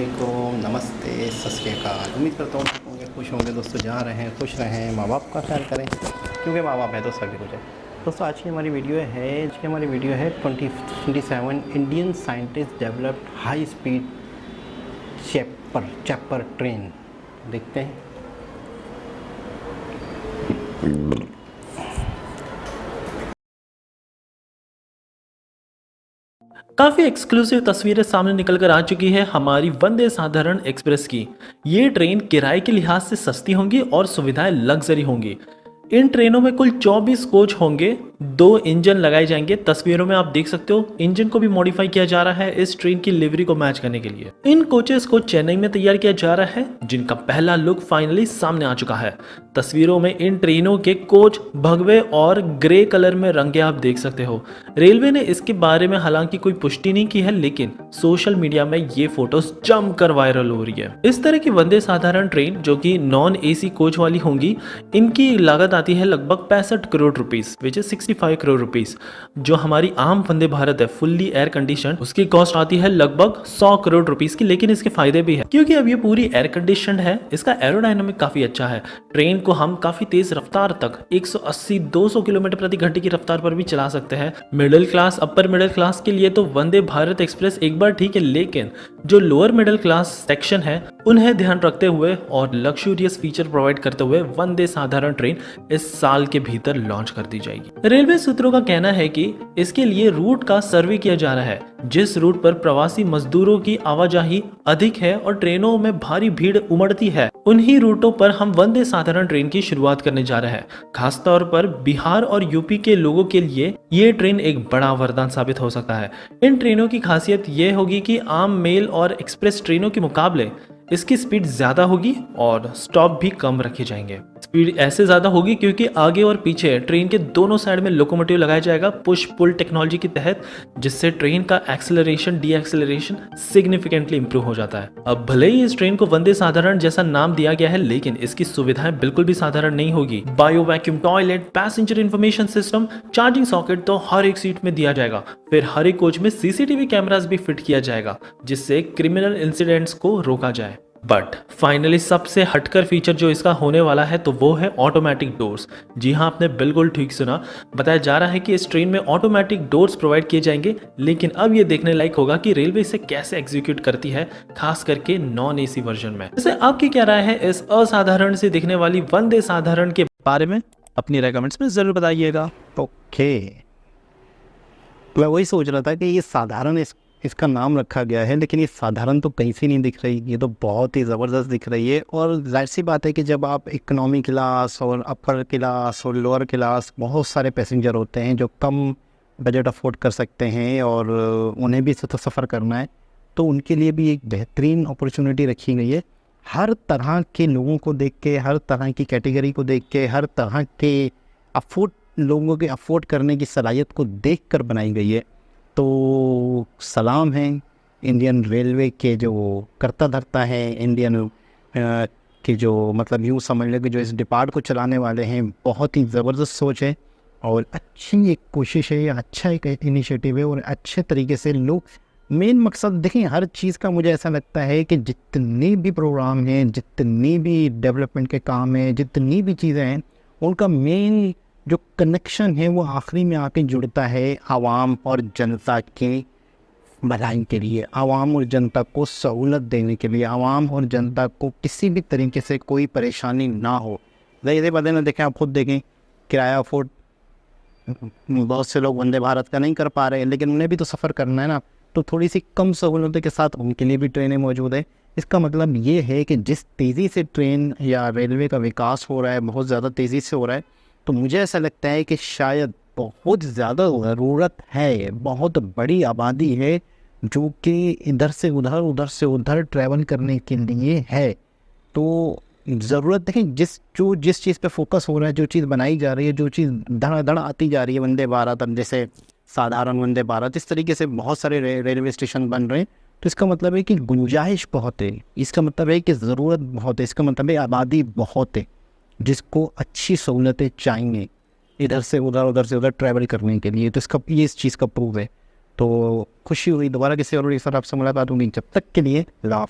वालेकुम, नमस्ते, सत श्री अकाल। उम्मीद करता हूँ आप होंगे, खुश होंगे दोस्तों। जहाँ रहें खुश रहें, माँ बाप का ख्याल करें, क्योंकि माँ बाप है तो सभी कुछ है। दोस्तों आज की हमारी वीडियो है 2027 Indian scientist developed high speed cheaper train. देखते हैं। काफ़ी एक्सक्लूसिव तस्वीरें सामने निकल कर आ चुकी है हमारी वंदे साधारण एक्सप्रेस की। ये ट्रेन किराए के लिहाज से सस्ती होंगी और सुविधाएं लग्जरी होंगी। इन ट्रेनों में कुल 24 कोच होंगे, 2 इंजन लगाए जाएंगे। तस्वीरों में आप देख सकते हो इंजन को भी मॉडिफाई किया जा रहा है इस ट्रेन की लिवरी को मैच करने के लिए। इन कोचेस को चेन्नई में तैयार किया जा रहा है, जिनका पहला लुक फाइनली सामने आ चुका है। तस्वीरों में इन ट्रेनों के कोच भगवे और ग्रे कलर में रंगे आप देख सकते हो। रेलवे ने इसके बारे में हालांकि कोई पुष्टि नहीं की है, लेकिन सोशल मीडिया में ये फोटोज जमकर वायरल हो रही है। इस तरह की वंदे साधारण ट्रेन जो कि नॉन एसी कोच वाली होंगी, इनकी लागत आती है लगभग 65 crore rupees, which is 65 crore rupees. जो हमारी आम वंदे भारत है फुल्ली एयर कंडीशन, उसकी कॉस्ट आती है लगभग 100 करोड़ रुपीस की। लेकिन इसके फायदे भी है, क्योंकि अब ये पूरी एयर कंडीशन है। इसका एरोडायनामिक काफी अच्छा है। ट्रेन को हम काफी तेज रफ्तार तक 180-200 किलोमीटर प्रति घंटे की रफ्तार पर भी चला सकते हैं। Middle class, upper middle class के लिए तो वंदे भारत एक्सप्रेस एक बार ठीक है, लेकिन जो लोअर मिडिल क्लास सेक्शन है उन्हें ध्यान रखते हुए और लग्जूरियस फीचर प्रोवाइड करते हुए वंदे साधारण ट्रेन इस साल के भीतर लॉन्च कर दी जाएगी। रेलवे सूत्रों का कहना है कि इसके लिए रूट का सर्वे किया जा रहा है। जिस रूट पर प्रवासी मजदूरों की आवाजाही अधिक है और ट्रेनों में भारी भीड़ उमड़ती है, उन्हीं रूटों पर हम वंदे साधारण ट्रेन की शुरुआत करने जा रहे हैं। खासतौर पर बिहार और यूपी के लोगों के लिए ये ट्रेन एक बड़ा वरदान साबित हो सकता है। इन ट्रेनों की खासियत ये होगी कि आम मेल और एक्सप्रेस ट्रेनों के मुकाबले इसकी स्पीड ज्यादा होगी और स्टॉप भी कम रखे जाएंगे। स्पीड ऐसे ज्यादा होगी क्योंकि आगे और पीछे ट्रेन के दोनों साइड में लोकोमोटिव लगाया जाएगा पुश पुल टेक्नोलॉजी के तहत, जिससे ट्रेन का acceleration D acceleration significantly improve हो जाता है। अब भले ही इस ट्रेन को वंदे साधारण जैसा नाम दिया गया है, लेकिन इसकी सुविधाएं बिल्कुल भी साधारण नहीं होगी। Bio vacuum toilet, passenger information system, charging socket तो हर एक सीट में दिया जाएगा। फिर हर एक कोच में सीसीटीवी कैमरास भी फिट किया जाएगा, जिससे क्रिमिनल इंसिडेंट्स को रोका जाए। बट फाइनली सबसे हटकर फीचर जो इसका होने वाला है तो वो है ऑटोमेटिक डोर्स। जी हाँ, आपने बिल्कुल ठीक सुना। बताया जा रहा है कि इस ट्रेन में ऑटोमेटिक डोर्स प्रोवाइड किए जाएंगे, लेकिन अब ये देखने लायक होगा कि रेलवे इसे कैसे एग्जीक्यूट करती है, खास करके नॉन एसी वर्जन में। वैसे आपकी क्या राय है इस असाधारण से दिखने वाली वंदे साधारण के बारे में? अपनी राय कमेंट्स में जरूर बताइएगा। ओके, मैं वही सोच रहा था कि ये साधारण इसका नाम रखा गया है, लेकिन ये साधारण तो कहीं से नहीं दिख रही। ये तो बहुत ही ज़बरदस्त दिख रही है। और जाहिर सी बात है कि जब आप इकोनॉमी क्लास और अपर क्लास और लोअर क्लास, बहुत सारे पैसेंजर होते हैं जो कम बजट अफोर्ड कर सकते हैं और उन्हें भी सफ़र करना है, तो उनके लिए भी एक बेहतरीन अपॉर्चुनिटी रखी गई है। हर तरह के लोगों को देख के, हर तरह की कैटेगरी को देख के, हर तरह के लोगों के अफोर्ड करने की सलाहियत को देख कर बनाई गई है। तो सलाम है इंडियन रेलवे के जो करता धरता है, इंडियन के जो मतलब यूँ समझ लें कि जो इस डिपार्ट को चलाने वाले हैं। बहुत ही ज़बरदस्त सोच है और अच्छी एक कोशिश है, अच्छा एक इनिशिएटिव है और अच्छे तरीके से लोग मेन मकसद देखें। हर चीज़ का मुझे ऐसा लगता है कि जितने भी प्रोग्राम हैं, जितनी भी डेवलपमेंट के काम हैं, जितनी भी चीज़ें हैं, उनका मेन जो कनेक्शन है वो आखिरी में आके जुड़ता है आवाम और जनता की भलाई के लिए, आवाम और जनता को सहूलत देने के लिए, आवाम और जनता को किसी भी तरीके से कोई परेशानी ना हो। जैसे बदले ना देखें, आप खुद देखें, किराया अफोर्ड बहुत से लोग वंदे भारत का नहीं कर पा रहे हैं, लेकिन उन्हें भी तो सफ़र करना है ना। तो थोड़ी सी कम सहूलतों के साथ उनके लिए भी ट्रेनें मौजूद है। इसका मतलब ये है कि जिस तेज़ी से ट्रेन या रेलवे का विकास हो रहा है, बहुत ज़्यादा तेज़ी से हो रहा है, तो मुझे ऐसा लगता है कि शायद बहुत ज़्यादा ज़रूरत है, बहुत बड़ी आबादी है जो कि इधर से उधर, उधर से उधर ट्रैवल करने के लिए है। तो ज़रूरत देखें, जिस चीज़ पे फोकस हो रहा है, जो चीज़ बनाई जा रही है, जो चीज़ धड़ आती जा रही है, वंदे भारत, अब जैसे साधारण वंदे भारत, इस तरीके से बहुत सारे रेलवे स्टेशन बन रहे हैं। तो इसका मतलब है कि गुंजाइश बहुत है, इसका मतलब है कि ज़रूरत बहुत है, इसका मतलब है आबादी बहुत है जिसको अच्छी सहूलतें चाहिए इधर से उधर, उधर से उधर ट्रैवल करने के लिए। तो ये इस चीज़ का प्रूव है। तो खुशी हुई, दोबारा किसी और एक साथ आपसे मुलाकात होगी। जब तक के लिए लाभ।